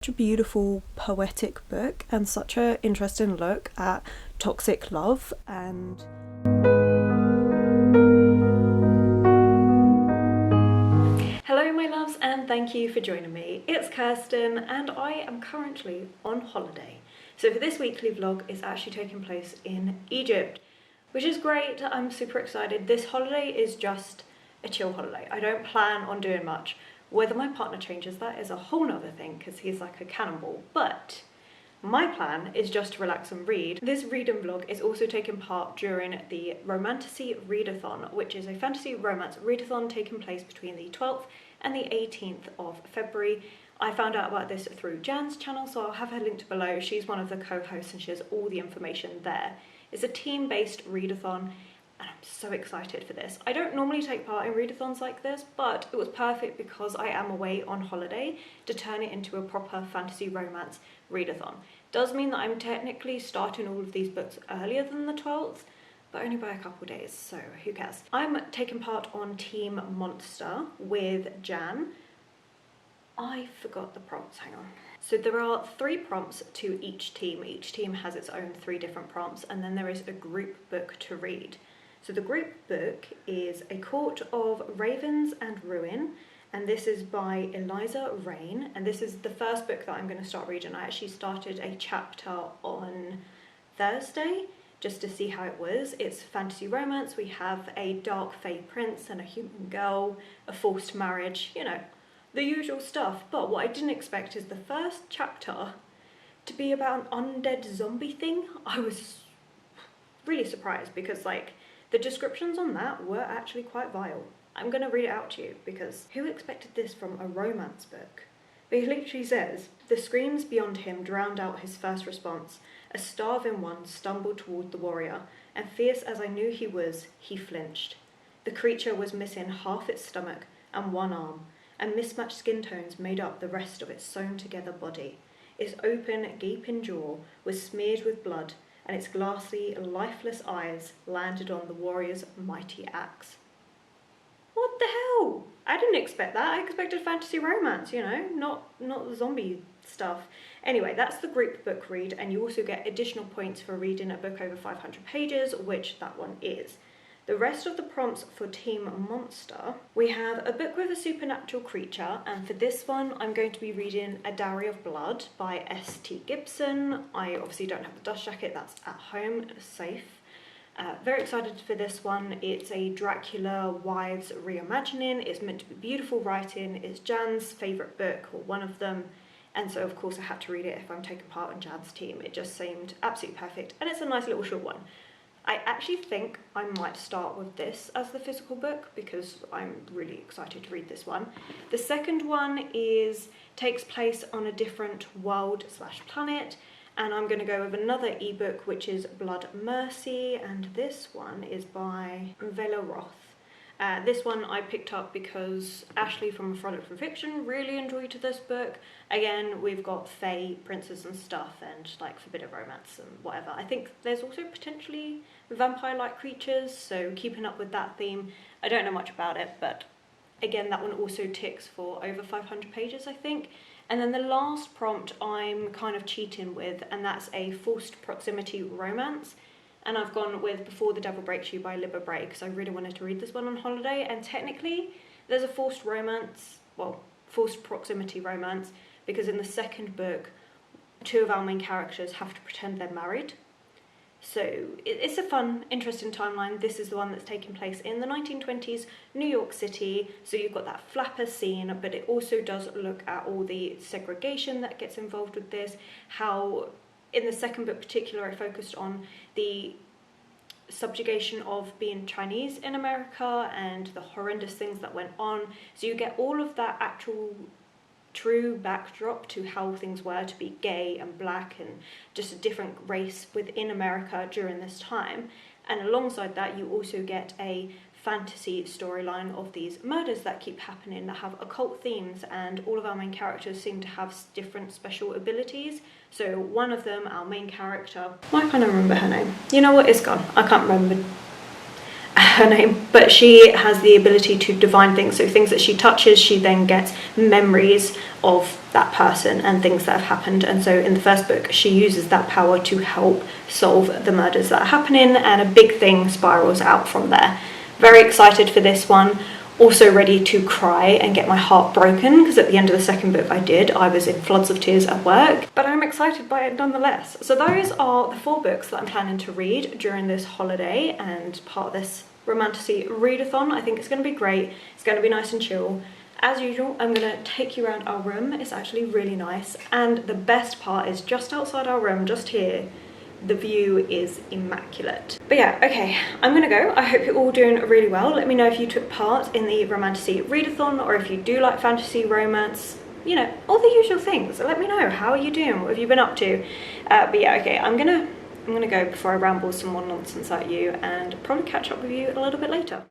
Such a beautiful poetic book and such an interesting look at toxic love. And hello my loves, and thank you for joining me. It's Kirsten and I am currently on holiday. So for this weekly vlog, it's actually taking place in Egypt, which is great. I'm super excited. This holiday is just a chill holiday. I don't plan on doing much. Whether my partner changes that is a whole nother thing, because he's like a cannonball, but my plan is just to relax and read. This reading vlog is also taking part during the Romantasy Readathon, which is a fantasy romance readathon taking place between the 12th and the 18th of February. I found out about this through Jan's channel, so I'll have her linked below. She's one of the co-hosts and she has all the information there. It's a team-based readathon, and I'm so excited for this. I don't normally take part in readathons like this, but it was perfect because I am away on holiday to turn it into a proper fantasy romance readathon. Does mean that I'm technically starting all of these books earlier than the 12th, but only by a couple days, so who cares. I'm taking part on Team Monster with Jan. I forgot the prompts, hang on. So there are 3 prompts to each team. Each team has its own 3 different prompts, and then there is a group book to read. So the group book is A Court of Ravens and Ruin, and this is by Eliza Rain, and this is the first book that I'm going to start reading. I actually started a chapter on Thursday just to see how it was. It's fantasy romance. We have a dark fae prince and a human girl, a forced marriage, you know, the usual stuff. But what I didn't expect is the first chapter to be about an undead zombie thing. I was really surprised because, like, the descriptions on that were actually quite vile. I'm going to read it out to you because who expected this from a romance book? But he literally says, "The screams beyond him drowned out his first response. A starving one stumbled toward the warrior, and fierce as I knew he was, he flinched. The creature was missing half its stomach and one arm, and mismatched skin tones made up the rest of its sewn-together body. Its open, gaping jaw was smeared with blood, and its glassy, lifeless eyes landed on the warrior's mighty axe." What the hell? I didn't expect that. I expected fantasy romance, you know, not the zombie stuff. Anyway, that's the group book read, and you also get additional points for reading a book over 500 pages, which that one is. The rest of the prompts for Team Monster, we have a book with a supernatural creature, and for this one I'm going to be reading A Dowry of Blood by S.T. Gibson. I obviously don't have the dust jacket, that's at home, safe. Very excited for this one. It's a Dracula Wives reimagining. It's meant to be beautiful writing. It's Jan's favourite book, or one of them, and so of course I had to read it if I'm taking part in Jan's team. It just seemed absolutely perfect, and it's a nice little short one. I actually think I might start with this as the physical book because I'm really excited to read this one. The second one takes place on a different world / planet, and I'm going to go with another ebook which is Blood Mercy, and this one is by Vela Roth. This one I picked up because Ashley from Frolic from Fiction really enjoyed this book. Again, we've got fae, princes and stuff, and like forbidden romance and whatever. I think there's also potentially vampire-like creatures, so keeping up with that theme. I don't know much about it, but again, that one also ticks for over 500 pages, I think. And then the last prompt I'm kind of cheating with, and that's a forced proximity romance. And I've gone with Before the Devil Breaks You by Libba Bray because I really wanted to read this one on holiday, and technically there's a forced proximity romance because in the second book 2 of our main characters have to pretend they're married. So it's a fun, interesting timeline. This is the one that's taking place in the 1920s New York City, so you've got that flapper scene, but it also does look at all the segregation that gets involved with this, how in the second book particular I focused on the subjugation of being Chinese in America and the horrendous things that went on. So you get all of that actual true backdrop to how things were to be gay and black and just a different race within America during this time. And alongside that you also get a fantasy storyline of these murders that keep happening that have occult themes, and all of our main characters seem to have different special abilities. So one of them, our main character, why can't I remember her name? You know what, it's gone. I can't remember. her name, but she has the ability to divine things. So things that she touches, she then gets memories of that person and things that have happened. And so in the first book, she uses that power to help solve the murders that are happening, and a big thing spirals out from there. Very excited for this one. Also ready to cry and get my heart broken, because at the end of the second book I was in floods of tears at work, but I'm excited by it nonetheless. So those are the 4 books that I'm planning to read during this holiday and part of this Romantasy Readathon. I think it's going to be great. It's going to be nice and chill. As usual, I'm going to take you around our room. It's actually really nice, and the best part is just outside our room, just here, the view is immaculate. But yeah, okay, I'm gonna go. I hope you're all doing really well. Let me know if you took part in the Romantasy Readathon, or if you do like fantasy, romance, you know, all the usual things. Let me know, how are you doing? What have you been up to? But yeah, okay, I'm gonna go before I ramble some more nonsense at you, and probably catch up with you a little bit later.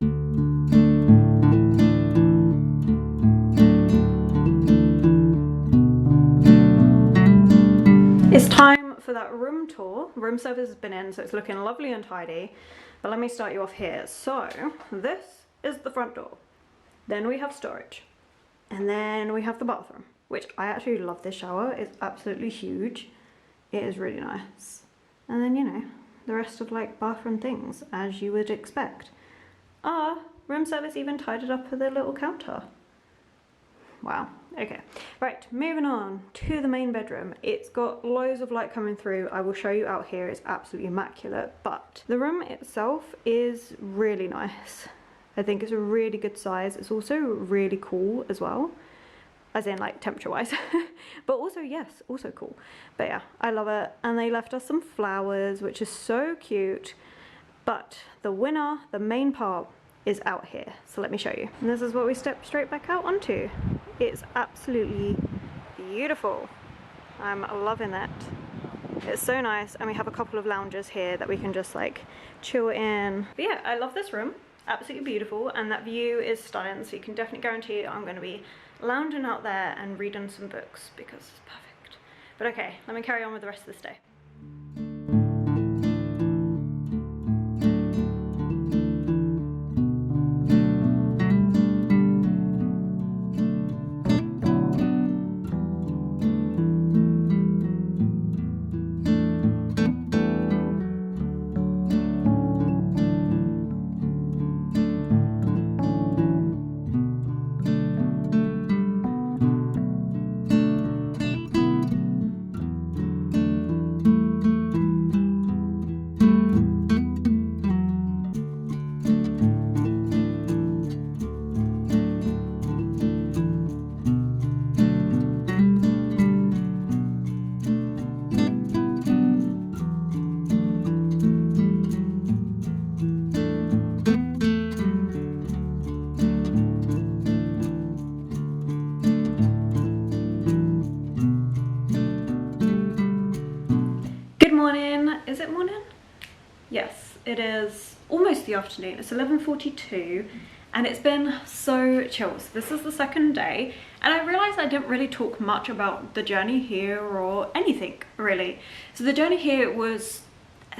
It's time for that room tour. Room service has been in, so it's looking lovely and tidy. But let me start you off here. So this is the front door. Then we have storage. And then we have the bathroom, which I actually love. This shower. It's absolutely huge. It is really nice. And then, you know, the rest of like bathroom things, as you would expect. Room service even tied it up with a little counter. Wow. Okay, right, moving on to the main bedroom. It's got loads of light coming through. I will show you out here. It's absolutely immaculate, but the room itself is really nice. I think it's a really good size. It's also really cool as well, as in like temperature wise, but also, yes, also cool. But yeah, I love it. And they left us some flowers, which is so cute. But the winner, the main part, is out here, so let me show you. And this is what we step straight back out onto. It's absolutely beautiful. I'm loving it. It's so nice, and we have a couple of lounges here that we can just like chill in. But yeah, I love this room. Absolutely beautiful, and that view is stunning, so you can definitely guarantee I'm going to be lounging out there and reading some books because it's perfect. But okay, let me carry on with the rest of this day. Is it morning? Yes, it is almost the afternoon. It's 11:42 and it's been so chill. So this is the second day, and I realized I didn't really talk much about the journey here or anything really. So the journey here was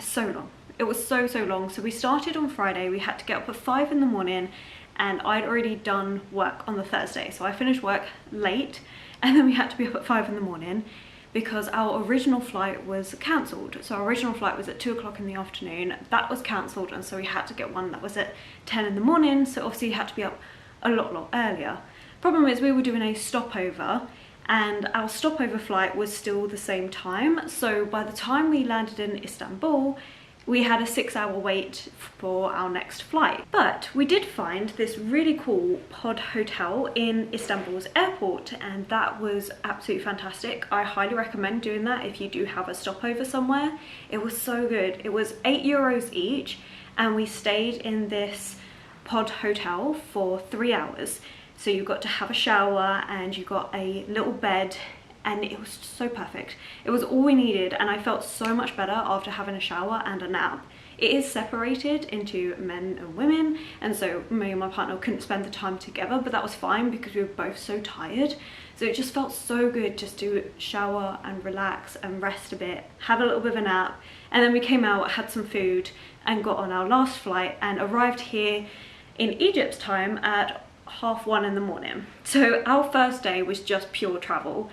so long. It was so long. So we started on Friday. We had to get up at 5 in the morning, and I'd already done work on the Thursday. So I finished work late, and then we had to be up at 5 in the morning because our original flight was cancelled. So our original flight was at 2 o'clock in the afternoon. That was cancelled, and so we had to get one that was at 10 in the morning. So obviously you had to be up a lot earlier. Problem is we were doing a stopover, and our stopover flight was still the same time. So by the time we landed in Istanbul, we had a 6-hour wait for our next flight. But we did find this really cool pod hotel in Istanbul's airport, and that was absolutely fantastic. I highly recommend doing that if you do have a stopover somewhere. It was so good. It was €8 each, and we stayed in this pod hotel for 3 hours. So you got to have a shower and you got a little bed, and it was so perfect. It was all we needed, and I felt so much better after having a shower and a nap. It is separated into men and women, and so me and my partner couldn't spend the time together, but that was fine because we were both so tired. So it just felt so good just to shower and relax and rest a bit, have a little bit of a nap, and then we came out, had some food, and got on our last flight and arrived here in Egypt's time at 1:30 in the morning. So our first day was just pure travel.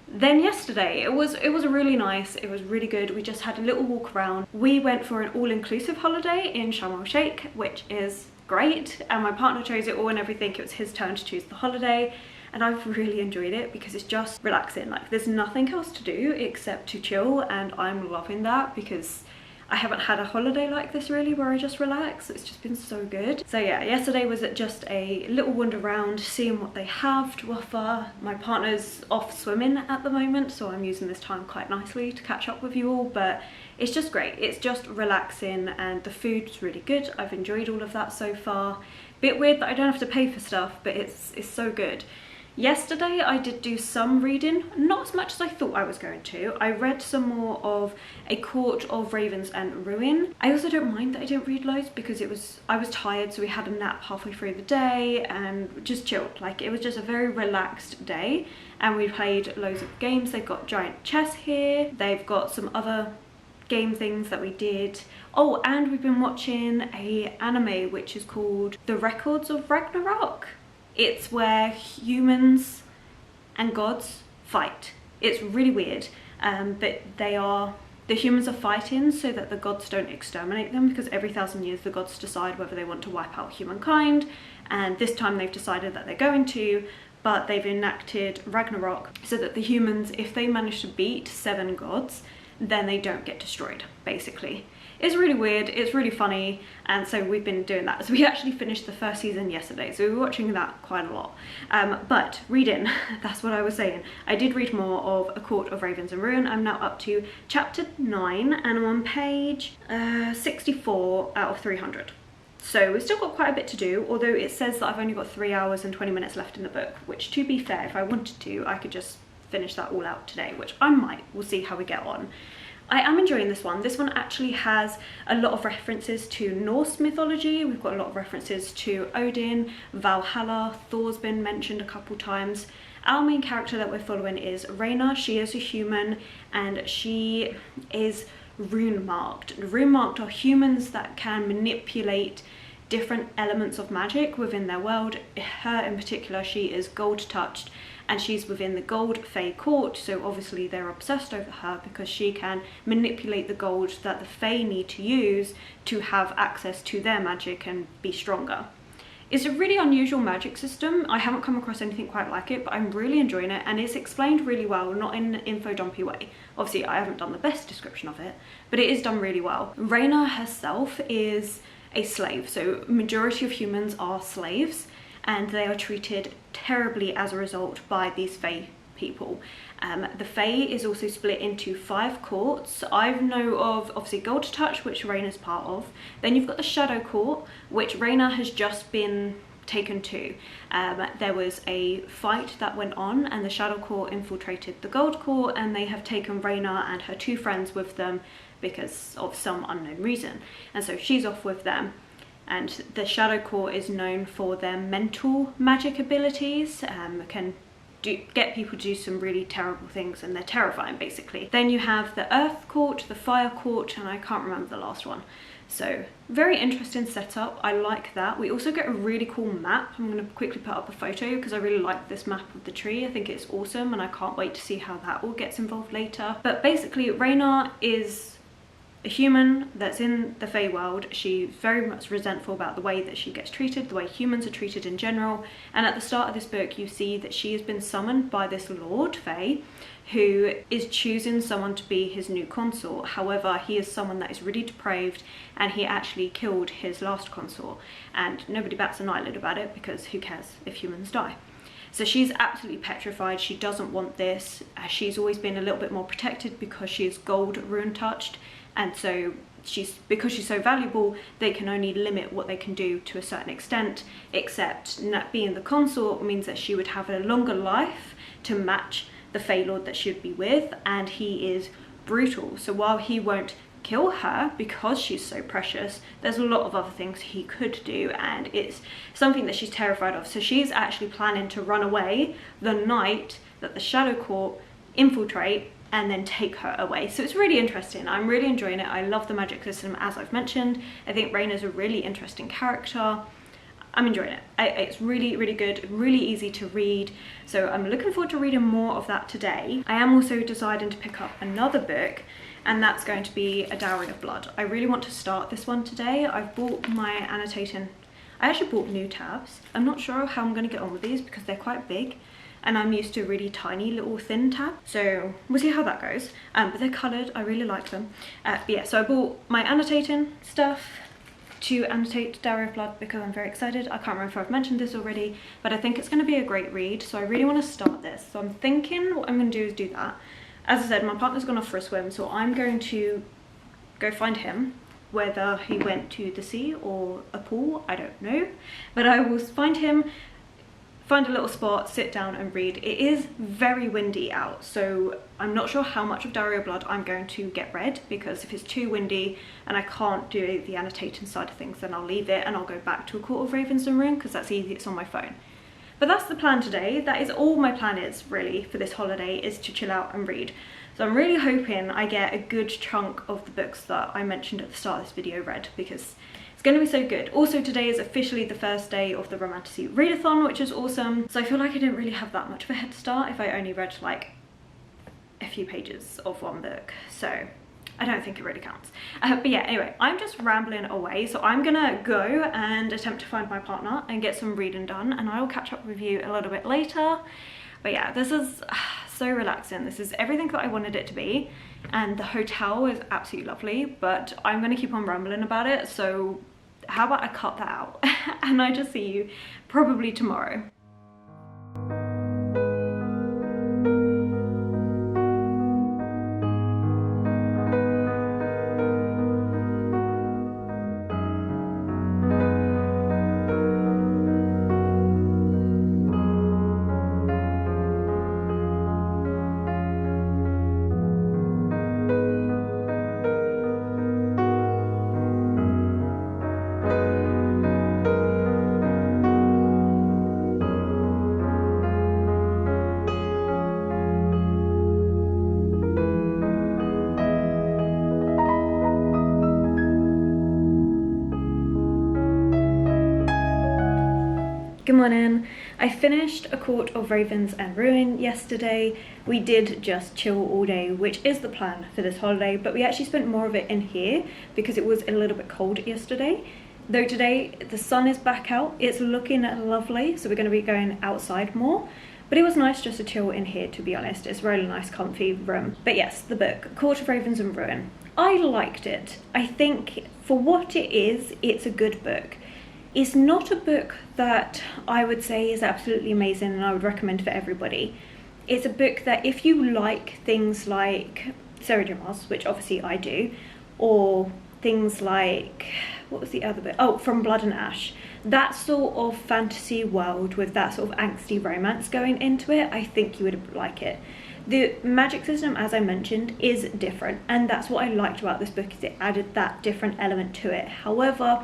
Then yesterday, it was really nice, it was really good. We just had a little walk around. We went for an all-inclusive holiday in Sharm el Sheikh, which is great, and my partner chose it all and everything. It was his turn to choose the holiday, and I've really enjoyed it because it's just relaxing. Like, there's nothing else to do except to chill, and I'm loving that because I haven't had a holiday like this really where I just relax. It's just been so good. So yeah, yesterday was just a little wander around, seeing what they have to offer. My partner's off swimming at the moment, so I'm using this time quite nicely to catch up with you all, but it's just great. It's just relaxing, and the food's really good. I've enjoyed all of that so far. Bit weird that I don't have to pay for stuff, but it's so good. Yesterday I did do some reading, not as much as I thought I was going to. I read some more of A Court of Ravens and Ruin. I also don't mind that I didn't read loads because I was tired, so we had a nap halfway through the day and just chilled. Like, it was just a very relaxed day, and we played loads of games. They've got giant chess here. They've got some other game things that we did. Oh, and we've been watching a anime which is called The Records of Ragnarok. It's where humans and gods fight. It's really weird, but the humans are fighting so that the gods don't exterminate them, because every 1,000 years the gods decide whether they want to wipe out humankind, and this time they've decided that they're going to, but they've enacted Ragnarok so that the humans, if they manage to beat 7 gods, then they don't get destroyed, basically. It's really weird, it's really funny, and so we've been doing that. So we actually finished the first season yesterday, so we were watching that quite a lot. But reading, that's what I was saying. I did read more of A Court of Ravens and Ruin. I'm now up to chapter 9, and I'm on page 64 out of 300. So we've still got quite a bit to do, although it says that I've only got 3 hours and 20 minutes left in the book, which, to be fair, if I wanted to, I could just finish that all out today, which I might. We'll see how we get on. I am enjoying this one. This one actually has a lot of references to Norse mythology. We've got a lot of references to Odin, Valhalla. Thor's been mentioned a couple times. Our main character that we're following is Rayna. She is a human, and she is rune marked. Rune marked are humans that can manipulate different elements of magic within their world. Her in particular, she is gold touched, and she's within the gold Fae court, so obviously they're obsessed over her because she can manipulate the gold that the Fae need to use to have access to their magic and be stronger. It's a really unusual magic system. I haven't come across anything quite like it, but I'm really enjoying it, and it's explained really well, not in an info dumpy way. Obviously I haven't done the best description of it, but it is done really well. Rayna herself is a slave, so majority of humans are slaves, and they are treated terribly as a result by these Fae people. The Fae is also split into 5 courts. I know of obviously Gold Touch, which Rayna's part of. Then you've got the Shadow Court, which Rayna has just been taken to. There was a fight that went on, and the Shadow Court infiltrated the Gold Court, and they have taken Rayna and her 2 friends with them because of some unknown reason. And so she's off with them. And the Shadow Court is known for their mental magic abilities, can get people to do some really terrible things, and they're terrifying basically. Then you have the Earth Court, the Fire Court, and I can't remember the last one. So very interesting setup, I like that. We also get a really cool map. I'm going to quickly put up a photo because I really like this map of the tree. I think it's awesome, and I can't wait to see how that all gets involved later. But basically Rayna is a human that's in the Fae world. She's very much resentful about the way that she gets treated, the way humans are treated in general, and at the start of this book you see that she has been summoned by this Lord Fae who is choosing someone to be his new consort. However, he is someone that is really depraved, and he actually killed his last consort, and nobody bats an eyelid about it because who cares if humans die. So she's absolutely petrified. She doesn't want this. She's always been a little bit more protected because she is gold rune touched, and so because she's so valuable, they can only limit what they can do to a certain extent, except being the consort means that she would have a longer life to match the Fae Lord that she would be with, and he is brutal. So while he won't kill her because she's so precious, there's a lot of other things he could do, and it's something that she's terrified of. So she's actually planning to run away the night that the Shadow Court infiltrate and then take her away. So it's really interesting. I'm really enjoying it. I love the magic system, as I've mentioned. I think Raina's a really interesting character. I'm enjoying it. It's really, really good, really easy to read. So I'm looking forward to reading more of that today. I am also deciding to pick up another book, and that's going to be A Dowry of Blood. I really want to start this one today. I've bought my annotating, I actually bought new tabs. I'm not sure how I'm going to get on with these because they're quite big, and I'm used to really tiny little thin tabs. So we'll see how that goes. But they're coloured, I really like them. But yeah, so I bought my annotating stuff to annotate Dowry of Blood because I'm very excited. I can't remember if I've mentioned this already, but I think it's going to be a great read, so I really want to start this. So I'm thinking what I'm going to do is do that. As I said, my partner's gone off for a swim, so I'm going to go find him, whether he went to the sea or a pool, I don't know. But I will find him, find a little spot, sit down and read. It is very windy out, so I'm not sure how much of Dowry of Blood I'm going to get read, because if it's too windy and I can't do the annotating side of things, then I'll leave it and I'll go back to A Court of Ravens and Ruin because that's easy, it's on my phone. But that's the plan today. That is all my plan is really for this holiday, is to chill out and read. So I'm really hoping I get a good chunk of the books that I mentioned at the start of this video read, because it's going to be so good. Also, today is officially the first day of the Romantasy Readathon, which is awesome. So I feel like I didn't really have that much of a head start if I only read like a few pages of one book. So I don't think it really counts. But yeah, anyway, I'm just rambling away, so I'm gonna go and attempt to find my partner and get some reading done, and I will catch up with you a little bit later. But yeah, this is so relaxing. This is everything that I wanted it to be, and the hotel is absolutely lovely, but I'm gonna keep on rambling about it, so how about I cut that out and I just see you probably tomorrow. Good morning. I finished A Court of Ravens and Ruin yesterday. We did just chill all day, which is the plan for this holiday, but we actually spent more of it in here because it was a little bit cold yesterday. Though today the sun is back out, it's looking lovely, so we're going to be going outside more. But it was nice just to chill in here, to be honest. It's a really nice comfy room. But yes, the book, Court of Ravens and Ruin. I liked it. I think for what it is, it's a good book. It's not a book that I would say is absolutely amazing and I would recommend for everybody. It's a book that if you like things like Sarah J. Maas, which obviously I do, or things like, what was the other bit? Oh, From Blood and Ash. That sort of fantasy world with that sort of angsty romance going into it, I think you would like it. The magic system, as I mentioned, is different, and that's what I liked about this book, is it added that different element to it. However,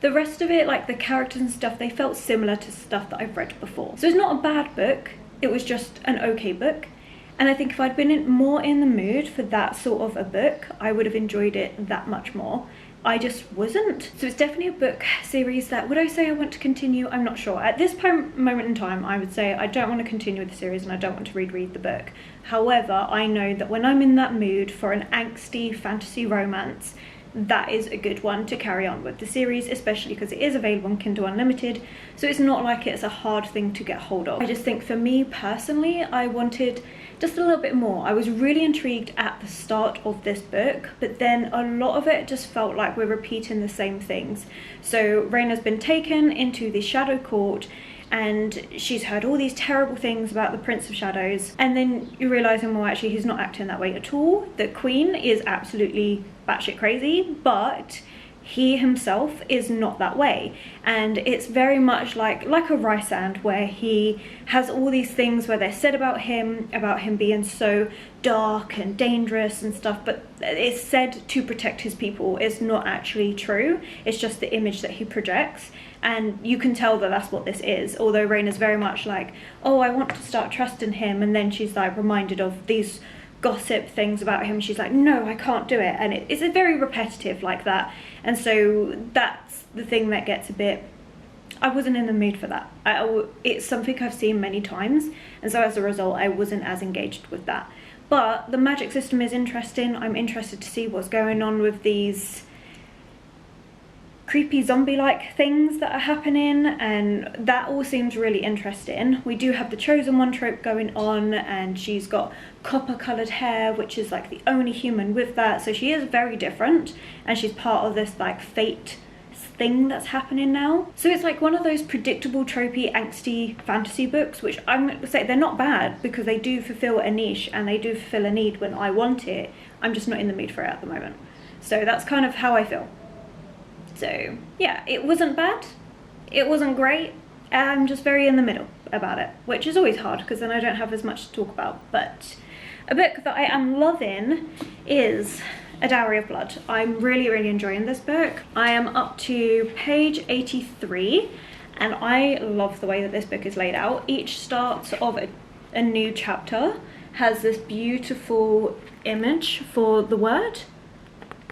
the rest of it, like the characters and stuff, they felt similar to stuff that I've read before. So it's not a bad book, it was just an okay book. And I think if I'd been more in the mood for that sort of a book, I would have enjoyed it that much more. I just wasn't. So it's definitely a book series that, would I say I want to continue? I'm not sure. At this moment in time, I would say I don't want to continue with the series and I don't want to reread the book. However, I know that when I'm in that mood for an angsty fantasy romance, that is a good one to carry on with the series, especially because it is available on Kindle Unlimited, so it's not like it's a hard thing to get hold of. I just think for me personally, I wanted just a little bit more. I was really intrigued at the start of this book, but then a lot of it just felt like we're repeating the same things. So Raina's been taken into the Shadow Court and she's heard all these terrible things about the Prince of Shadows, and then you're realising, well, actually he's not acting that way at all. The Queen is absolutely batshit crazy, but he himself is not that way, and it's very much like a Rysand, where he has all these things where they're said about him being so dark and dangerous and stuff, but it's said to protect his people. It's not actually true, it's just the image that he projects, and you can tell that that's what this is. Although Rhaena's very much like, oh, I want to start trusting him, and then she's like reminded of these gossip things about him, she's like, no, I can't do it, and it's a very repetitive like that. And so that's the thing that gets a bit, I wasn't in the mood for that. It's something I've seen many times, and so as a result I wasn't as engaged with that. But the magic system is interesting. I'm interested to see what's going on with these creepy zombie-like things that are happening, and that all seems really interesting. We do have the chosen one trope going on, and she's got copper coloured hair, which is like the only human with that, so she is very different, and she's part of this like fate thing that's happening now. So it's like one of those predictable tropey angsty fantasy books, which I'm going to say they're not bad because they do fulfill a niche and they do fulfill a need when I want it. I'm just not in the mood for it at the moment. So that's kind of how I feel. So yeah, it wasn't bad, it wasn't great, I'm just very in the middle about it, which is always hard because then I don't have as much to talk about. But a book that I am loving is A Dowry of Blood. I'm really enjoying this book. I am up to page 83 and I love the way that this book is laid out. Each start of a new chapter has this beautiful image for the word,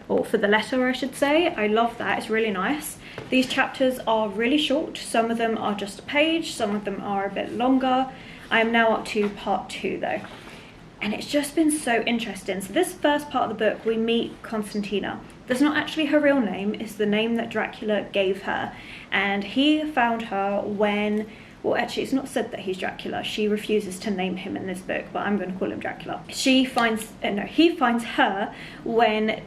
or for the letter I should say. I love that, it's really nice. These chapters are really short, some of them are just a page, some of them are a bit longer. I am now up to part 2 though, and it's just been so interesting. So this first part of the book we meet Constantina. That's not actually her real name, it's the name that Dracula gave her, and he found her when, well actually it's not said that he's Dracula, she refuses to name him in this book, but I'm going to call him Dracula. He finds her when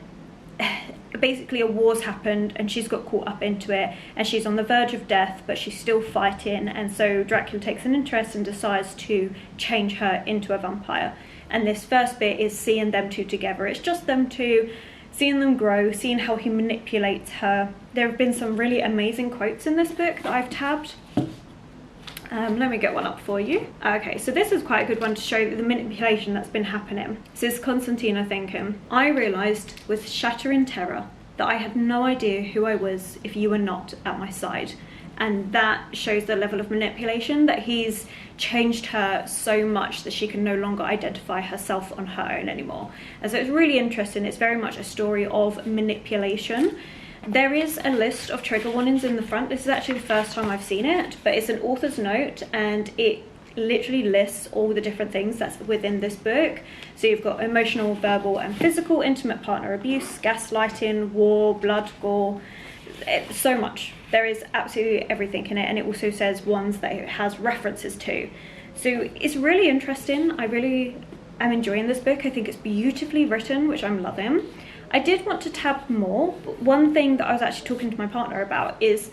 basically a war's happened and she's got caught up into it and she's on the verge of death, but she's still fighting, and so Dracula takes an interest and decides to change her into a vampire. And this first bit is seeing them two together. It's just them two, seeing them grow, seeing how he manipulates her. There have been some really amazing quotes in this book that I've tabbed. Let me get one up for you. Okay, so this is quite a good one to show the manipulation that's been happening. This is Constantina thinking, I realised with shattering terror that I had no idea who I was if you were not at my side. And that shows the level of manipulation, that he's changed her so much that she can no longer identify herself on her own anymore. And so it's really interesting. It's very much a story of manipulation. There is a list of trigger warnings in the front. This is actually the first time I've seen it, but it's an author's note and it literally lists all the different things that's within this book. So you've got emotional, verbal and physical, intimate partner abuse, gaslighting, war, blood, gore, so much. There is absolutely everything in it, and it also says ones that it has references to. So it's really interesting. I really am enjoying this book. I think it's beautifully written, which I'm loving. I did want to tab more, but one thing that I was actually talking to my partner about is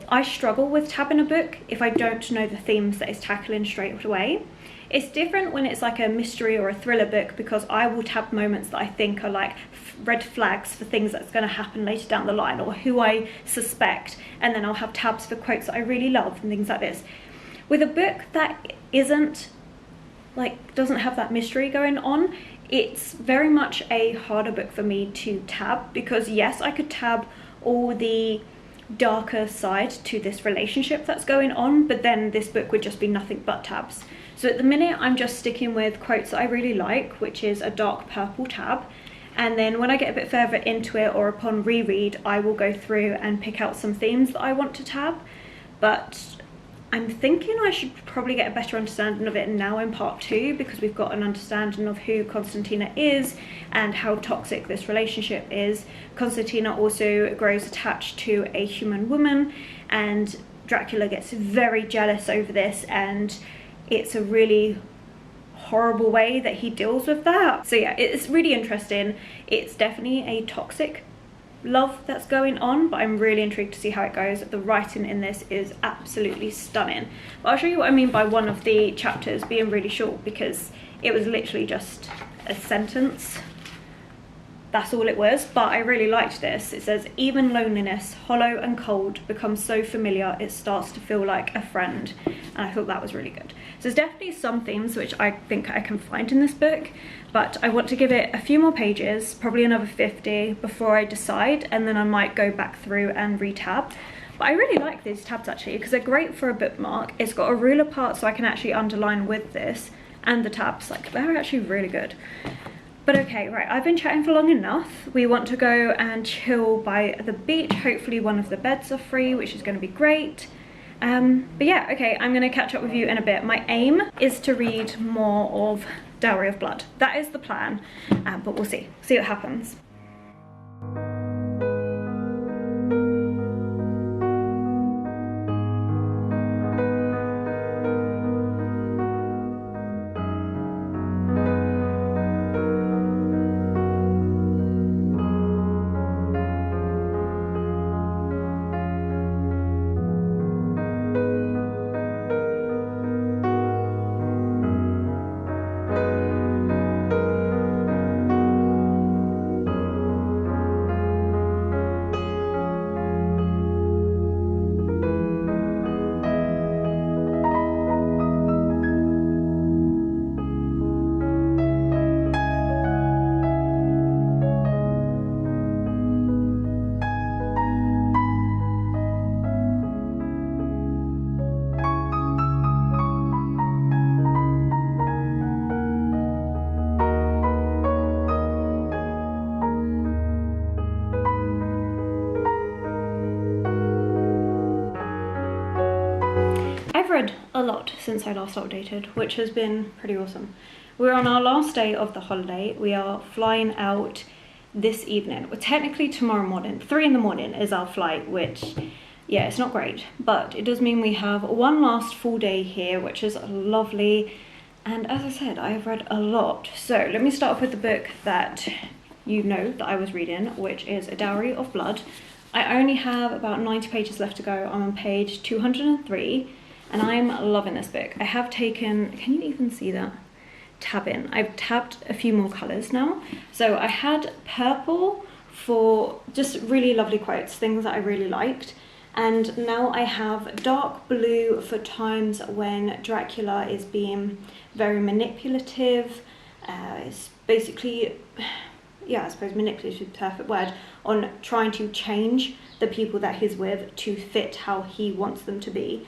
I struggle with tabbing a book if I don't know the themes that it's tackling straight away. It's different when it's like a mystery or a thriller book, because I will tab moments that I think are like red flags for things that's going to happen later down the line, or who I suspect, and then I'll have tabs for quotes that I really love and things like this. With a book that isn't like, doesn't have that mystery going on, it's very much a harder book for me to tab, because yes, I could tab all the darker side to this relationship that's going on, but then this book would just be nothing but tabs. So at the minute I'm just sticking with quotes that I really like, which is a dark purple tab, and then when I get a bit further into it or upon reread, I will go through and pick out some themes that I want to tab. But I'm thinking I should probably get a better understanding of it now in part 2, because we've got an understanding of who Constantina is and how toxic this relationship is. Constantina also grows attached to a human woman, and Dracula gets very jealous over this, and it's a really horrible way that he deals with that. So yeah, it's really interesting. It's definitely a toxic love that's going on, but I'm really intrigued to see how it goes. The writing in this is absolutely stunning. But I'll show you what I mean by one of the chapters being really short, because it was literally just a sentence. that's all it was, but I really liked this. It says, even loneliness, hollow and cold, becomes so familiar it starts to feel like a friend. And I thought that was really good. So there's definitely some themes which I think I can find in this book, but I want to give it a few more pages, probably another 50, before I decide, and then I might go back through and re-tab. But I really like these tabs actually, because they're great for a bookmark. It's got a ruler part so I can actually underline with this, and the tabs, like, they're actually really good. But okay, right, I've been chatting for long enough. We want to go and chill by the beach. Hopefully one of the beds are free, which is going to be great. But yeah, okay, I'm going to catch up with you in a bit. My aim is to read more of Dowry of Blood. That is the plan, but we'll see what happens. I've read a lot since I last updated, which has been pretty awesome. We're on our last day of the holiday. We are flying out this evening. Well, technically tomorrow morning. 3 in the morning is our flight, which, yeah, it's not great. But it does mean we have one last full day here, which is lovely. And as I said, I have read a lot. So let me start off with the book that you know that I was reading, which is A Dowry of Blood. I only have about 90 pages left to go. I'm on page 203, and I'm loving this book. I have taken, can you even see that? Tabbing. I've tabbed a few more colours now. So I had purple for just really lovely quotes, things that I really liked. And now I have dark blue for times when Dracula is being very manipulative. It's basically, yeah, I suppose manipulative is the perfect word, on trying to change the people that he's with to fit how he wants them to be.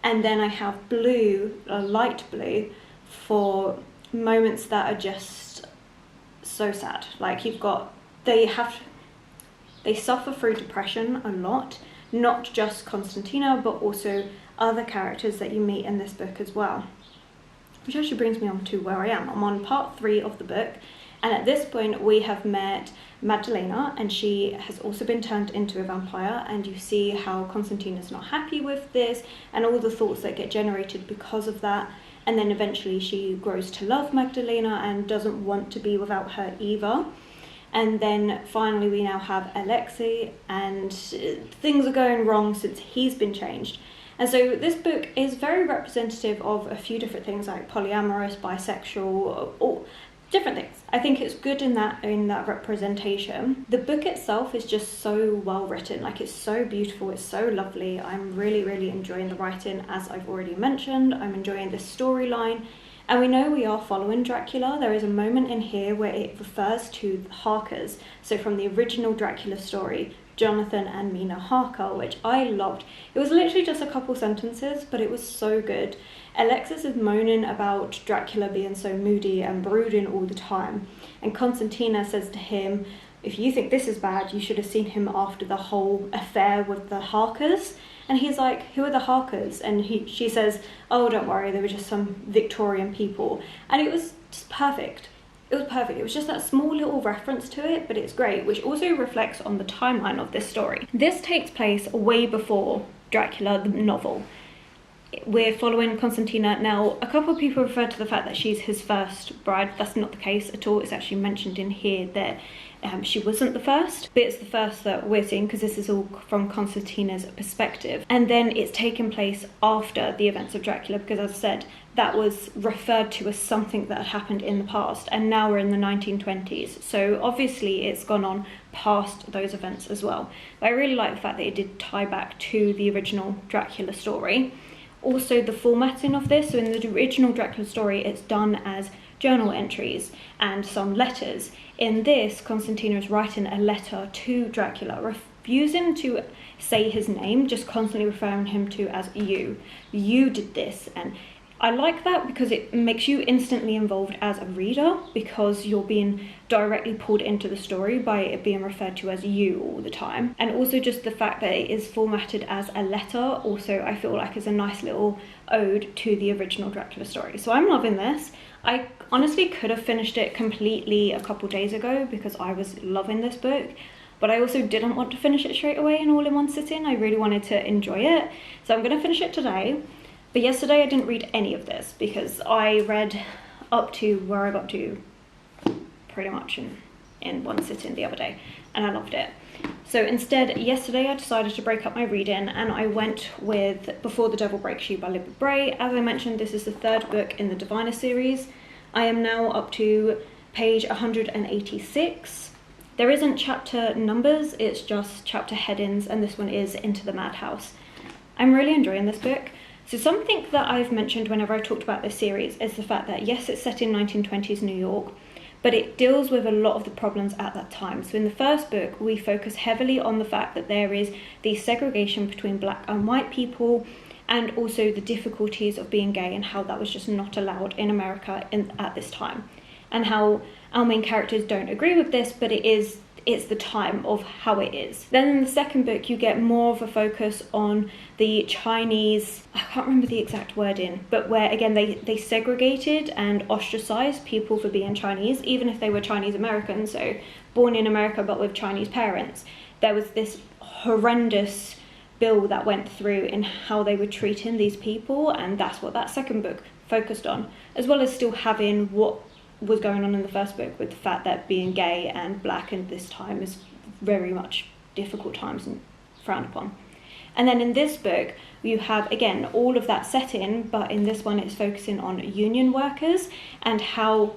And then I have blue, a light blue, for moments that are just so sad. Like you've got, they suffer through depression a lot, not just Constantina, but also other characters that you meet in this book as well. Which actually brings me on to where I am. I'm on part 3 of the book, and at this point we have met Magdalena, and she has also been turned into a vampire, and you see how Constantina's not happy with this, and all the thoughts that get generated because of that. And then eventually she grows to love Magdalena and doesn't want to be without her either. And then finally we now have Alexei, and things are going wrong since he's been changed. And so this book is very representative of a few different things, like polyamorous, bisexual, or different things. I think it's good in that representation. The book itself is just so well written, like it's so beautiful, it's so lovely. I'm really enjoying the writing, as I've already mentioned. I'm enjoying this storyline. And we know we are following Dracula. There is a moment in here where it refers to the Harkers. So from the original Dracula story, Jonathan and Mina Harker, which I loved. It was literally just a couple sentences, but it was so good. Alexis is moaning about Dracula being so moody and brooding all the time. And Constantina says to him, if you think this is bad, you should have seen him after the whole affair with the Harkers. And he's like, who are the Harkers? And she says, oh, don't worry, they were just some Victorian people. And it was just perfect. It was perfect. It was just that small little reference to it, but it's great, which also reflects on the timeline of this story. This takes place way before Dracula, the novel. we're following Constantina. Now, a couple of people refer to the fact that she's his first bride. That's not the case at all. It's actually mentioned in here that she wasn't the first, but it's the first that we're seeing because this is all from Constantina's perspective. And then it's taken place after the events of Dracula, because as I said, that was referred to as something that had happened in the past, and now we're in the 1920s. So obviously it's gone on past those events as well. But I really like the fact that it did tie back to the original Dracula story. Also, the formatting of this, so in the original Dracula story, it's done as journal entries and some letters. In this, Constantina is writing a letter to Dracula, refusing to say his name, just constantly referring him to as you. You did this. And I like that because it makes you instantly involved as a reader, because you're being directly pulled into the story by it being referred to as you all the time. And also just the fact that it is formatted as a letter also I feel like is a nice little ode to the original Dracula story. So I'm loving this. I honestly could have finished it completely a couple days ago because I was loving this book, but I also didn't want to finish it straight away and all in one sitting. I really wanted to enjoy it. So I'm going to finish it today. But yesterday I didn't read any of this because I read up to where I got to pretty much in one sitting the other day, and I loved it. So instead, yesterday I decided to break up my reading, and I went with Before the Devil Breaks You by Libby Bray. As I mentioned, this is the third book in the Diviner series. I am now up to page 186. There isn't chapter numbers, it's just chapter headings, and this one is Into the Madhouse. I'm really enjoying this book. So something that I've mentioned whenever I talked about this series is the fact that yes, it's set in 1920s New York, but it deals with a lot of the problems at that time. So in the first book, we focus heavily on the fact that there is the segregation between black and white people, and also the difficulties of being gay and how that was just not allowed in America at this time, and how our main characters don't agree with this, but it's the time of how it is. Then in the second book, you get more of a focus on the Chinese, I can't remember the exact wording, but where again they segregated and ostracized people for being Chinese, even if they were Chinese Americans, so born in America but with Chinese parents. There was this horrendous bill that went through in how they were treating these people, and that's what that second book focused on, as well as still having what was going on in the first book with the fact that being gay and black in this time is very much difficult times and frowned upon. And then in this book you have again all of that setting, but in this one it's focusing on union workers and how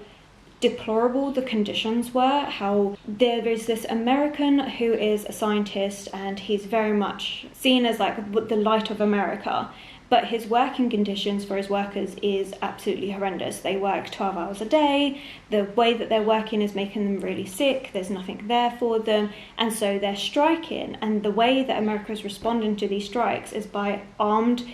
deplorable the conditions were, how there is this American who is a scientist and he's very much seen as like the light of America, but his working conditions for his workers is absolutely horrendous. They work 12 hours a day, the way that they're working is making them really sick, there's nothing there for them, and so they're striking, and the way that America is responding to these strikes is by armed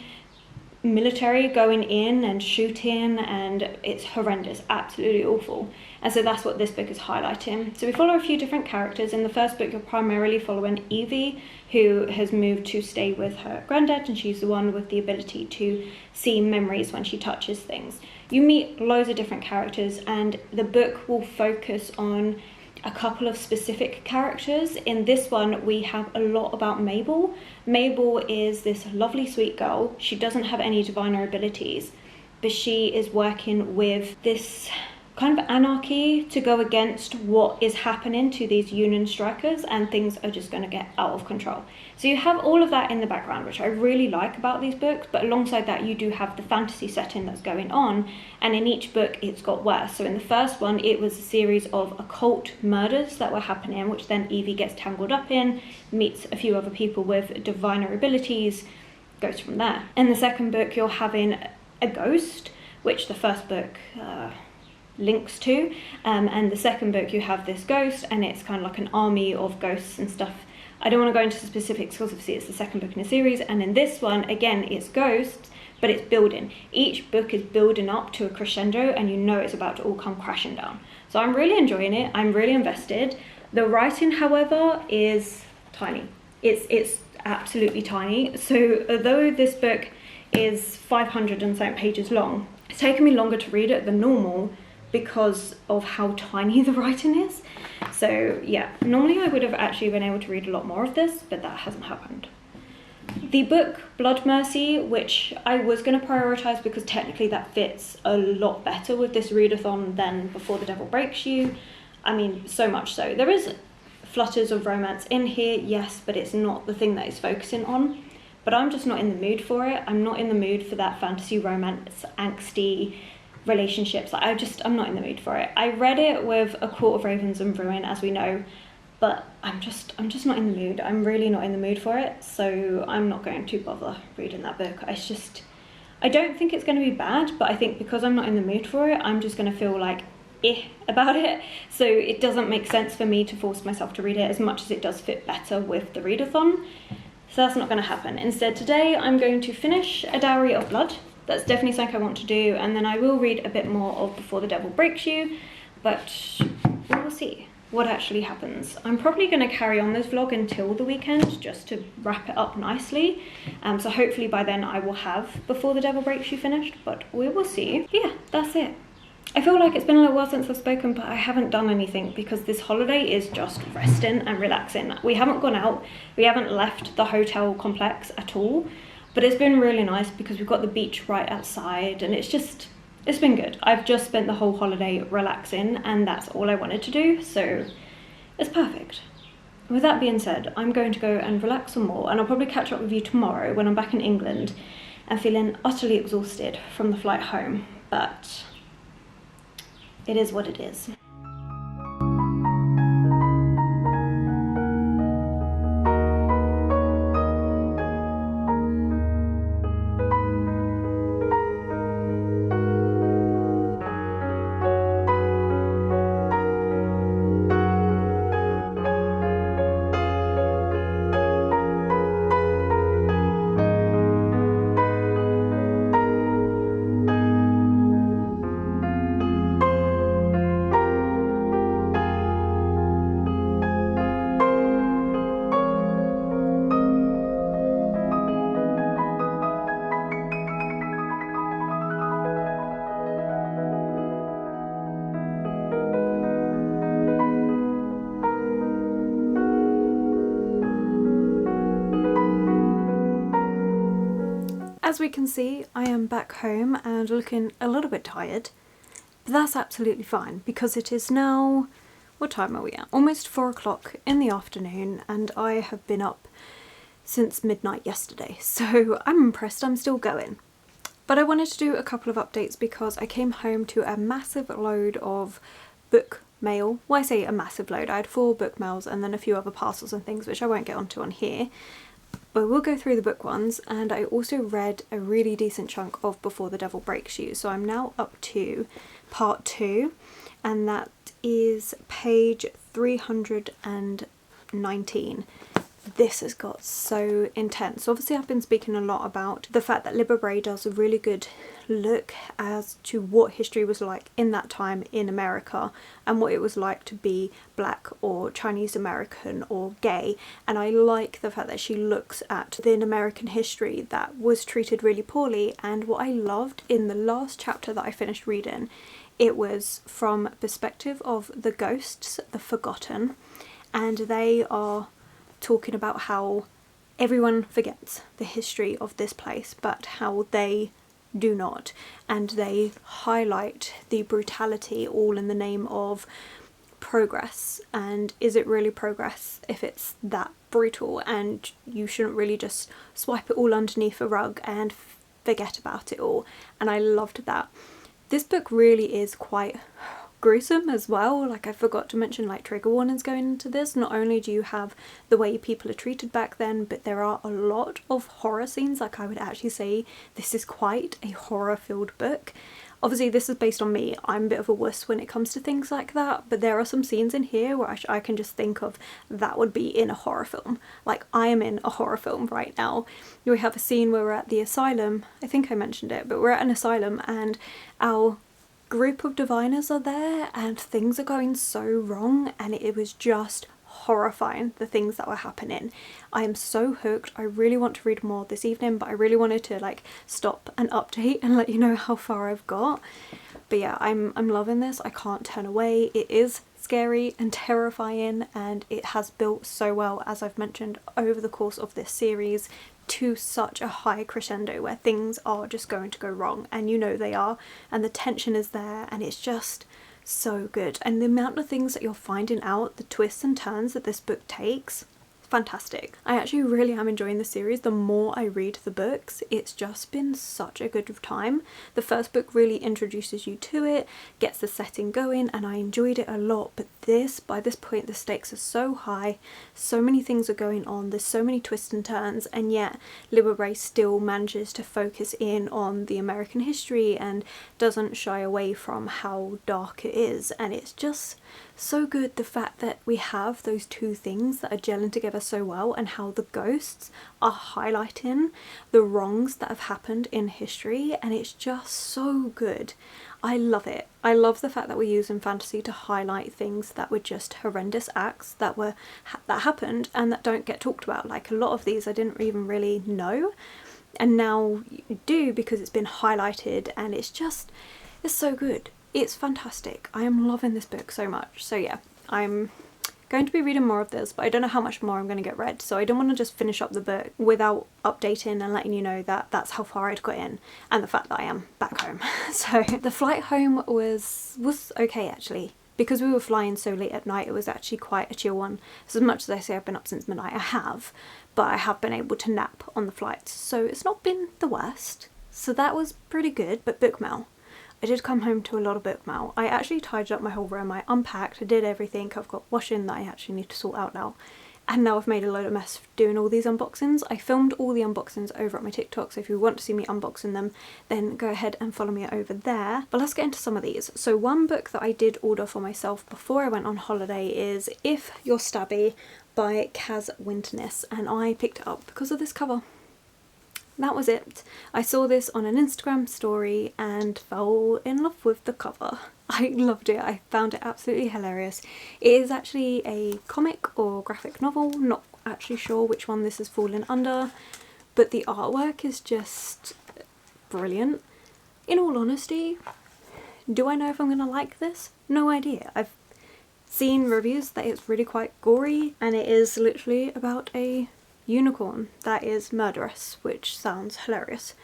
military going in and shooting, and it's horrendous, absolutely awful. And so that's what this book is highlighting. So we follow a few different characters. In the first book you're primarily following Evie, who has moved to stay with her granddad, and she's the one with the ability to see memories when she touches things. You meet loads of different characters, and the book will focus on a couple of specific characters. In this one we have a lot about Mabel. Mabel is this lovely sweet girl. She doesn't have any diviner abilities, but she is working with this kind of anarchy to go against what is happening to these union strikers, and things are just going to get out of control. So you have all of that in the background, which I really like about these books, but alongside that you do have the fantasy setting that's going on, and in each book it's got worse. So in the first one it was a series of occult murders that were happening, which then Evie gets tangled up in, meets a few other people with diviner abilities, goes from there. In the second book you're having a ghost, which the first book links to, and the second book you have this ghost, and it's kind of like an army of ghosts and stuff. I don't want to go into specifics because obviously it's the second book in a series, and in this one again it's ghosts, but it's building. Each book is building up to a crescendo, and you know it's about to all come crashing down. So I'm really enjoying it, I'm really invested. The writing however is tiny. It's absolutely tiny. So although this book is 500 and something pages long, it's taken me longer to read it than normal because of how tiny the writing is. So yeah, normally I would have actually been able to read a lot more of this, but that hasn't happened. The book Blood Mercy, which I was going to prioritise because technically that fits a lot better with this readathon than Before the Devil Breaks You. I mean, so much so. There is flutters of romance in here, yes, but it's not the thing that it's focusing on. But I'm just not in the mood for it. I'm not in the mood for that fantasy romance, angsty relationships. I'm not in the mood for it. I read it with A Court of Ravens and Ruin, as we know, but I'm just not in the mood. I'm really not in the mood for it, so I'm not going to bother reading that book. I don't think it's going to be bad, but I think because I'm not in the mood for it, I'm just going to feel like about it, so it doesn't make sense for me to force myself to read it as much as it does fit better with the readathon. So that's not going to happen. Instead, today I'm going to finish A Dowry of Blood. That's definitely something I want to do, and then I will read a bit more of Before the Devil Breaks You, but we will see what actually happens. I'm probably going to carry on this vlog until the weekend just to wrap it up nicely. So hopefully by then I will have Before the Devil Breaks You finished, but we will see. Yeah, that's it. I feel like it's been a little while since I've spoken, but I haven't done anything because this holiday is just resting and relaxing. We haven't gone out, we haven't left the hotel complex at all, but it's been really nice because we've got the beach right outside, and it's been good. I've just spent the whole holiday relaxing, and that's all I wanted to do, so it's perfect. With that being said, I'm going to go and relax some more, and I'll probably catch up with you tomorrow when I'm back in England and feeling utterly exhausted from the flight home, but it is what it is. As we can see, I am back home and looking a little bit tired, but that's absolutely fine because it is now, what time are we at? Almost 4 o'clock in the afternoon, and I have been up since midnight yesterday, so I'm impressed I'm still going. But I wanted to do a couple of updates because I came home to a massive load of book mail. Well, I say a massive load. I had 4 book mails and then a few other parcels and things which I won't get onto on here. But we'll go through the book ones, and I also read a really decent chunk of Before the Devil Breaks You. So I'm now up to part 2, and that is page 319. This has got so intense. Obviously I've been speaking a lot about the fact that Libba Bray does a really good look as to what history was like in that time in America and what it was like to be black or Chinese American or gay, and I like the fact that she looks at the American history that was treated really poorly. And what I loved in the last chapter that I finished reading, it was from perspective of the ghosts, the forgotten, and they are talking about how everyone forgets the history of this place, but how they do not, and they highlight the brutality all in the name of progress. And is it really progress if it's that brutal? And you shouldn't really just swipe it all underneath a rug and forget about it all. And I loved that. This book really is quite gruesome as well. Like, I forgot to mention, like, trigger warnings going into this. Not only do you have the way people are treated back then, but there are a lot of horror scenes. Like, I would actually say this is quite a horror filled book. Obviously this is based on me. I'm a bit of a wuss when it comes to things like that, but there are some scenes in here where I can just think of that would be in a horror film. Like, I am in a horror film right now. We have a scene where we're at the asylum. I think I mentioned it, but we're at an asylum and our group of diviners are there and things are going so wrong, and it was just horrifying, the things that were happening. I am so hooked. I really want to read more this evening, but I really wanted to like stop and update and let you know how far I've got. But yeah, I'm loving this. I can't turn away. It is scary and terrifying, and it has built so well, as I've mentioned, over the course of this series to such a high crescendo where things are just going to go wrong, and you know they are, and the tension is there, and it's just so good. And the amount of things that you're finding out, the twists and turns that this book takes, fantastic. I actually really am enjoying the series. The more I read the books, it's just been such a good time. The first book really introduces you to it, gets the setting going, and I enjoyed it a lot, but by this point the stakes are so high, so many things are going on, there's so many twists and turns, and yet Libba Bray still manages to focus in on the American history and doesn't shy away from how dark it is, and it's just so good, the fact that we have those two things that are gelling together so well, and how the ghosts are highlighting the wrongs that have happened in history, and it's just so good. I love it. I love the fact that we use in fantasy to highlight things that were just horrendous acts that happened and that don't get talked about. Like a lot of these I didn't even really know, and now you do because it's been highlighted, and it's so good. It's fantastic. I am loving this book so much. So yeah, I'm going to be reading more of this, but I don't know how much more I'm going to get read, so I don't want to just finish up the book without updating and letting you know that that's how far I'd got in, and the fact that I am back home. So the flight home was okay actually. Because we were flying so late at night, it was actually quite a chill one. As much as I say I've been up since midnight, I have, but I have been able to nap on the flights, so it's not been the worst. So that was pretty good. But book mail. I did come home to a lot of book mail. I actually tidied up my whole room, I unpacked, I did everything. I've got washing that I actually need to sort out now. And now I've made a load of mess doing all these unboxings. I filmed all the unboxings over at my TikTok, so if you want to see me unboxing them, then go ahead and follow me over there. But let's get into some of these. So one book that I did order for myself before I went on holiday is If You're Stabby by Kaz Winterness, and I picked it up because of this cover. That was it. I saw this on an Instagram story and fell in love with the cover. I loved it. I found it absolutely hilarious. It is actually a comic or graphic novel, not actually sure which one this is falling under, but the artwork is just brilliant. In all honesty, do I know if I'm going to like this? No idea. I've seen reviews that it's really quite gory, and it is literally about a unicorn that is murderous, which sounds hilarious,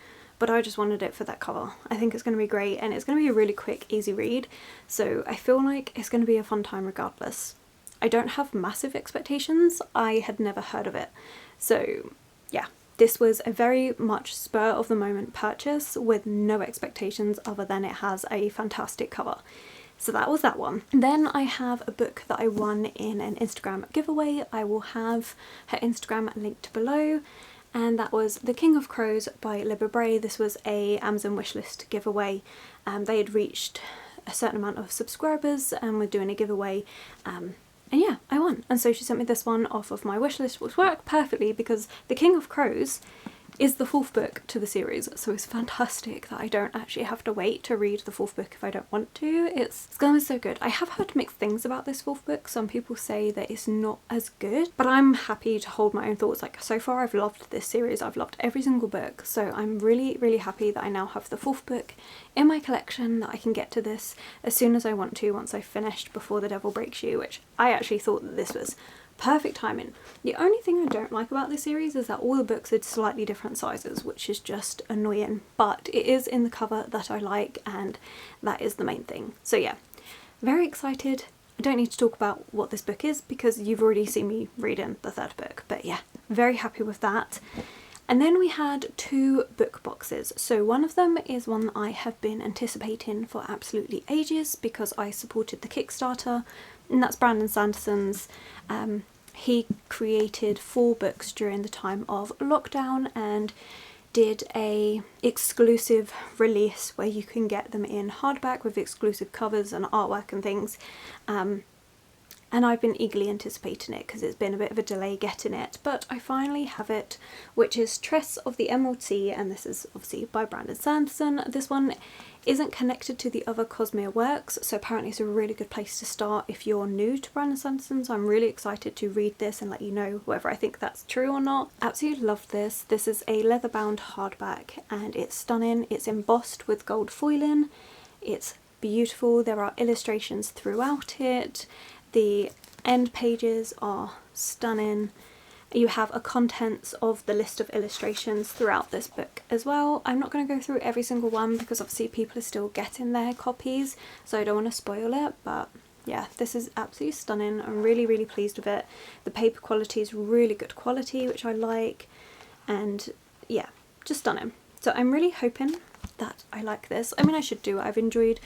but I just wanted it for that cover. I think it's going to be great, and it's going to be a really quick, easy read, so I feel like it's going to be a fun time regardless. I don't have massive expectations. I had never heard of it, so yeah, this was a very much spur of the moment purchase with no expectations other than it has a fantastic cover. So that was that one. Then I have a book that I won in an Instagram giveaway. I will have her Instagram linked below, and that was The King of Crows by Libba Bray. This was a Amazon wishlist giveaway. They had reached a certain amount of subscribers and were doing a giveaway, and yeah, I won. And so she sent me this one off of my wishlist, which worked perfectly because The King of Crows is the fourth book to the series, so it's fantastic that I don't actually have to wait to read the fourth book if I don't want to. It's gonna be so good. I have heard mixed things about this fourth book. Some people say that it's not as good, but I'm happy to hold my own thoughts. Like, so far I've loved this series, I've loved every single book, so I'm really happy that I now have the fourth book in my collection, that I can get to this as soon as I want to once I've finished Before the Devil Breaks You, which I actually thought that this was perfect timing. The only thing I don't like about this series is that all the books are slightly different sizes, which is just annoying, but it is in the cover that I like, and that is the main thing. So yeah, very excited. I don't need to talk about what this book is because you've already seen me reading the third book, but yeah, very happy with that. And then we had two book boxes. So one of them is one that I have been anticipating for absolutely ages because I supported the Kickstarter, and that's Brandon Sanderson's. He created 4 books during the time of lockdown and did a exclusive release where you can get them in hardback with exclusive covers and artwork and things. And I've been eagerly anticipating it because it's been a bit of a delay getting it, but I finally have it, which is Tress of the Emerald Sea, and this is obviously by Brandon Sanderson. This one isn't connected to the other Cosmere works, so apparently it's a really good place to start if you're new to Brandon Sanderson, so I'm really excited to read this and let you know whether I think that's true or not. Absolutely loved this. This is a leather-bound hardback, and it's stunning. It's embossed with gold foiling. It's beautiful. There are illustrations throughout it. The end pages are stunning. You have a contents of the list of illustrations throughout this book as well. I'm not going to go through every single one because obviously people are still getting their copies, so I don't want to spoil it, but yeah, this is absolutely stunning. I'm really, really pleased with it. The paper quality is really good quality, which I like, and yeah, just stunning. So I'm really hoping that I like this. I mean, I should do it. I've enjoyed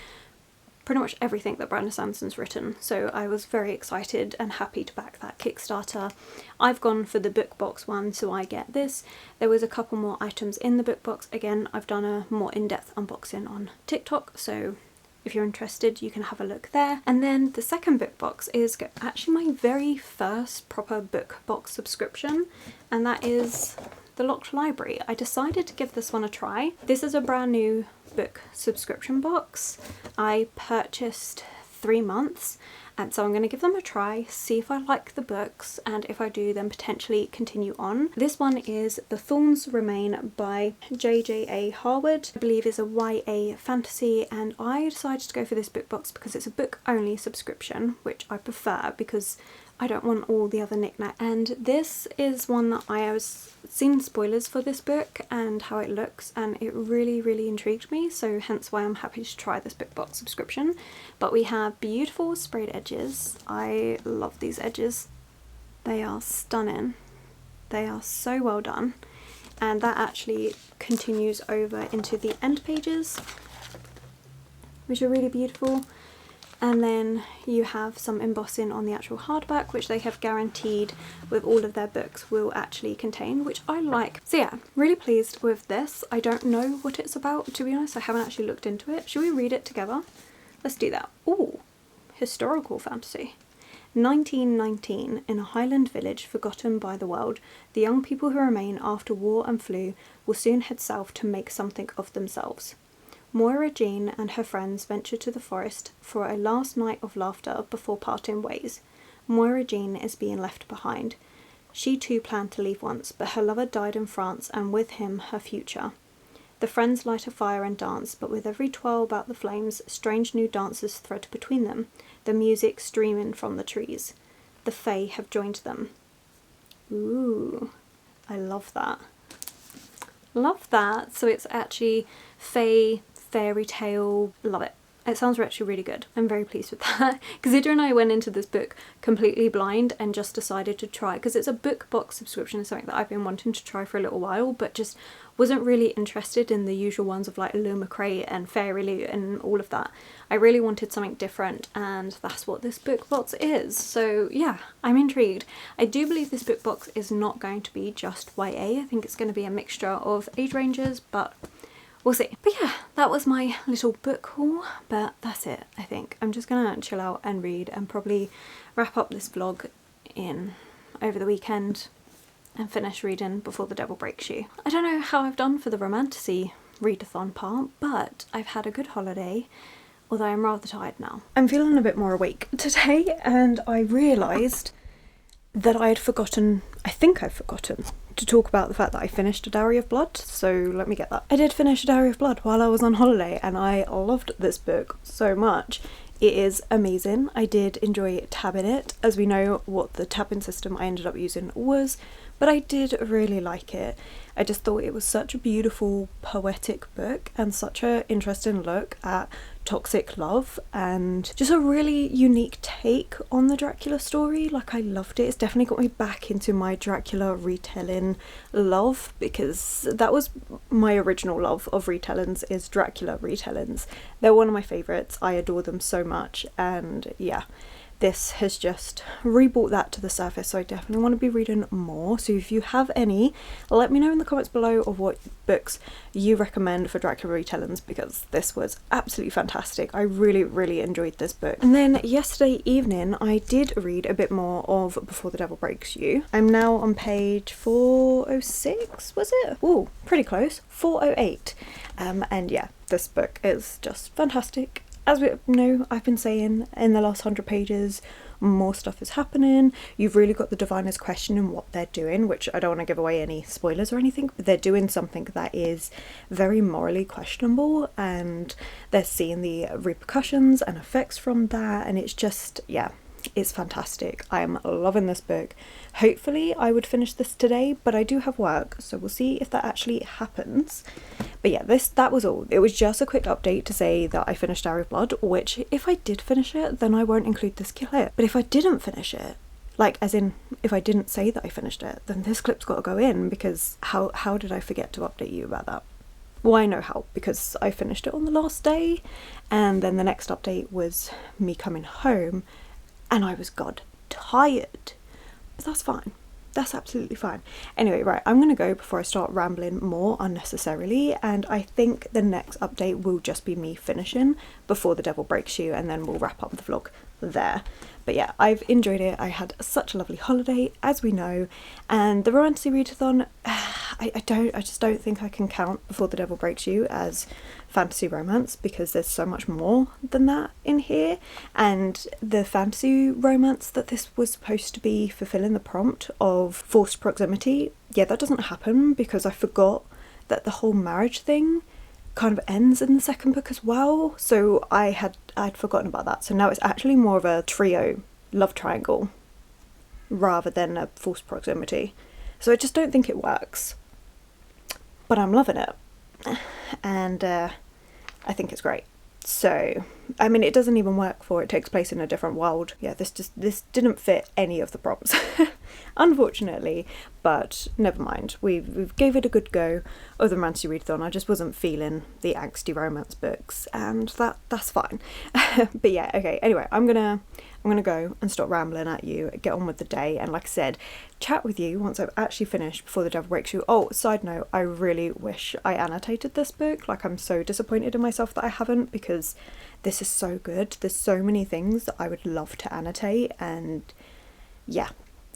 pretty much everything that Brandon Sanderson's written, so I was very excited and happy to back that Kickstarter. I've gone for the book box one, so I get this. There was a couple more items in the book box. Again, I've done a more in-depth unboxing on TikTok, so if you're interested you can have a look there. And then the second book box is actually my very first proper book box subscription, and that is The Locked Library. I decided to give this one a try. This is a brand new book subscription box. I purchased 3 months, and so I'm going to give them a try, see if I like the books, and if I do then potentially continue on. This one is The Thorns Remain by J.J.A. Harwood. I believe is a YA fantasy, and I decided to go for this book box because it's a book only subscription, which I prefer because I don't want all the other knickknack. And this is one that I was seen spoilers for this book and how it looks, and it really, really intrigued me, so hence why I'm happy to try this book box subscription. But we have beautiful sprayed edges. I love these edges. They are stunning. They are so well done. And that actually continues over into the end pages, which are really beautiful. And then you have some embossing on the actual hardback, which they have guaranteed with all of their books will actually contain, which I like. So yeah, really pleased with this. I don't know what it's about, to be honest. I haven't actually looked into it. Should we read it together? Let's do that. Ooh, historical fantasy. 1919, in a Highland village forgotten by the world, the young people who remain after war and flu will soon head south to make something of themselves. Moira Jean and her friends venture to the forest for a last night of laughter before parting ways. Moira Jean is being left behind. She too planned to leave once, but her lover died in France, and with him her future. The friends light a fire and dance, but with every twirl about the flames, strange new dances thread between them, the music streaming from the trees. The Fae have joined them. Ooh, I love that. Love that. So it's actually Fae, fairy tale, love it. It sounds actually really good. I'm very pleased with that. Considering I went into this book completely blind and just decided to try, because it's a book box subscription, something that I've been wanting to try for a little while, but just wasn't really interested in the usual ones of like Lou McRae and Fairy Lou and all of that. I really wanted something different, and that's what this book box is. So yeah, I'm intrigued. I do believe this book box is not going to be just YA. I think it's going to be a mixture of age ranges, but we'll see. But yeah, that was my little book haul, but that's it, I think. I'm just gonna chill out and read and probably wrap up this vlog in over the weekend and finish reading before the devil breaks you. I don't know how I've done for the Romantasy Readathon part, but I've had a good holiday, although I'm rather tired now. I'm feeling a bit more awake today, and I realised that I think I'd forgotten to talk about the fact that I finished A Dowry of Blood, so let me get that. I did finish A Dowry of Blood while I was on holiday, and I loved this book so much. It is amazing. I did enjoy tabbing it, as we know what the tabbing system I ended up using was, but I did really like it. I just thought it was such a beautiful, poetic book and such an interesting look at toxic love and just a really unique take on the Dracula story. Like, I loved it. It's definitely got me back into my Dracula retelling love, because that was my original love of retellings, is Dracula retellings. They're one of my favourites. I adore them so much, and yeah, this has just rebrought that to the surface, so I definitely want to be reading more. So if you have any, let me know in the comments below of what books you recommend for Dracula retellings, because this was absolutely fantastic. I really, really enjoyed this book. And then yesterday evening I did read a bit more of Before the Devil Breaks You. I'm now on page 406, was it? Ooh, pretty close. 408. And yeah, this book is just fantastic. As we know, I've been saying in the last 100 pages, more stuff is happening. You've really got the diviners questioning what they're doing, which I don't want to give away any spoilers or anything, but they're doing something that is very morally questionable, and they're seeing the repercussions and effects from that, and it's just, yeah, It's fantastic. I am loving this book. Hopefully I would finish this today, but I do have work, so we'll see if that actually happens. But yeah, that was all. It was just a quick update to say that I finished Diary of Blood, which if I did finish it, then I won't include this clip. But if I didn't finish it, like as in if I didn't say that I finished it, then this clip's got to go in, because how did I forget to update you about that? Well, I know how, because I finished it on the last day, and then the next update was me coming home, and I was god tired. But that's fine. That's absolutely fine. Anyway, right, I'm gonna go before I start rambling more unnecessarily, and I think the next update will just be me finishing Before the Devil Breaks You, and then we'll wrap up the vlog there. But yeah, I've enjoyed it. I had such a lovely holiday, as we know, and the Romantasy Readathon, I just don't think I can count Before the Devil Breaks You as fantasy romance, because there's so much more than that in here, and the fantasy romance that this was supposed to be fulfilling the prompt of forced proximity, yeah, that doesn't happen, because I forgot that the whole marriage thing kind of ends in the second book as well, so I'd forgotten about that. So now it's actually more of a trio love triangle rather than a forced proximity, so I just don't think it works, but I'm loving it, and I think it's great. So I mean, it doesn't even work for it takes place in a different world. Yeah, this didn't fit any of the prompts unfortunately, but never mind, we've gave it a good go of the Romantasy Readathon. I just wasn't feeling the angsty romance books, and that's fine. But yeah, okay, anyway, I'm gonna go and stop rambling at you, get on with the day, and like I said, chat with you once I've actually finished Before the Devil Breaks You. Oh, side note, I really wish I annotated this book. Like, I'm so disappointed in myself that I haven't, because this is so good. There's so many things that I would love to annotate, and yeah,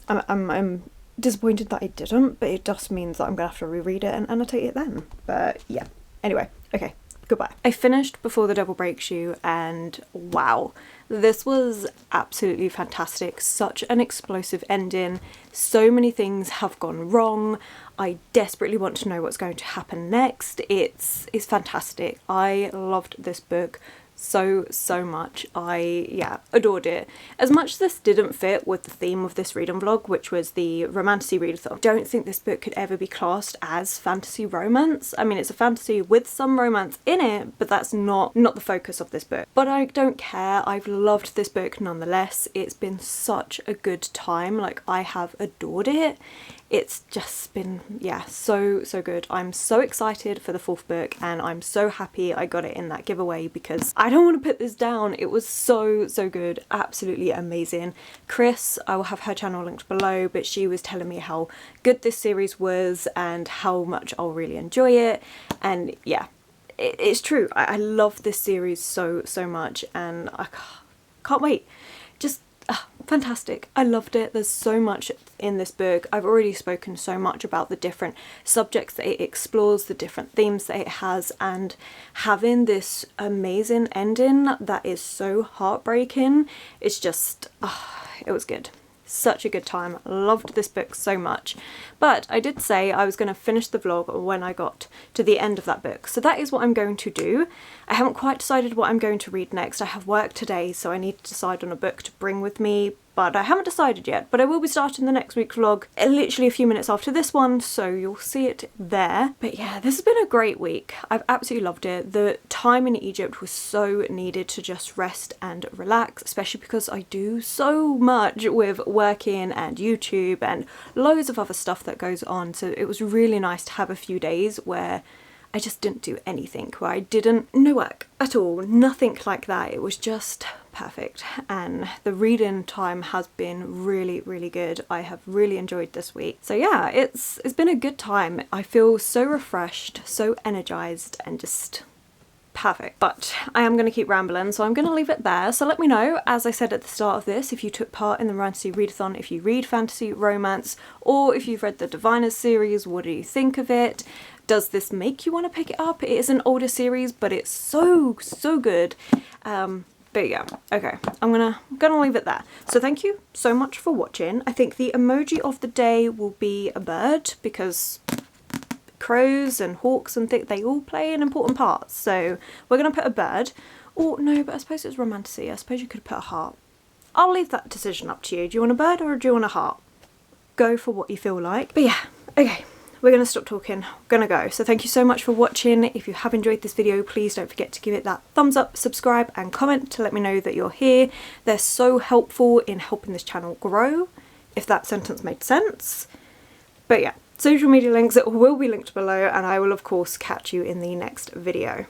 I'm disappointed that I didn't, but it just means that I'm gonna have to reread it and annotate it then. But yeah, anyway, okay, goodbye. I finished Before the Devil Breaks You, and wow, this was absolutely fantastic. Such an explosive ending. So many things have gone wrong. I desperately want to know what's going to happen next. It's fantastic. I loved this book so much. I adored it. As much as this didn't fit with the theme of this reading vlog, which was the Romantasy Readathon, I don't think this book could ever be classed as fantasy romance. I mean, it's a fantasy with some romance in it, but that's not the focus of this book. But I don't care. I've loved this book nonetheless. It's been such a good time. Like, I have adored it. It's just been, yeah, so good. I'm so excited for the fourth book, and I'm so happy I got it in that giveaway, because I don't want to put this down. It was so good, absolutely amazing. Chris, I will have her channel linked below, but she was telling me how good this series was and how much I'll really enjoy it, and yeah, it's true. I love this series so much, and I can't wait. Just fantastic. I loved it. There's so much in this book. I've already spoken so much about the different subjects that it explores, the different themes that it has, and having this amazing ending that is so heartbreaking, it's just, it was good. Such a good time. Loved this book so much. But I did say I was going to finish the vlog when I got to the end of that book, so that is what I'm going to do. I haven't quite decided what I'm going to read next. I have work today, so I need to decide on a book to bring with me, but I haven't decided yet. But I will be starting the next week's vlog literally a few minutes after this one, so you'll see it there. But yeah, this has been a great week. I've absolutely loved it. The time in Egypt was so needed to just rest and relax, especially because I do so much with working and YouTube and loads of other stuff that goes on, so it was really nice to have a few days where I just didn't do anything, where I no work at all, nothing like that. It was just perfect, and the reading time has been really good. I have really enjoyed this week. So yeah, it's been a good time. I feel so refreshed, so energized, and just perfect. But I am going to keep rambling, so I'm going to leave it there. So let me know, as I said at the start of this, if you took part in the Romantasy Readathon, if you read fantasy romance, or if you've read the Diviners series. What do you think of it? Does this make you want to pick it up? It is an older series, but it's so good. But yeah, okay, I'm gonna leave it there. So thank you so much for watching. I think the emoji of the day will be a bird, because crows and hawks and they all play an important part. So we're gonna put a bird. Or no, but I suppose it's romantasy. I suppose you could put a heart. I'll leave that decision up to you. Do you want a bird or do you want a heart? Go for what you feel like. But yeah, okay. We're going to stop talking, we're going to go. So thank you so much for watching. If you have enjoyed this video, please don't forget to give it that thumbs up, subscribe and comment to let me know that you're here. They're so helpful in helping this channel grow, if that sentence made sense. But yeah, social media links will be linked below, and I will of course catch you in the next video.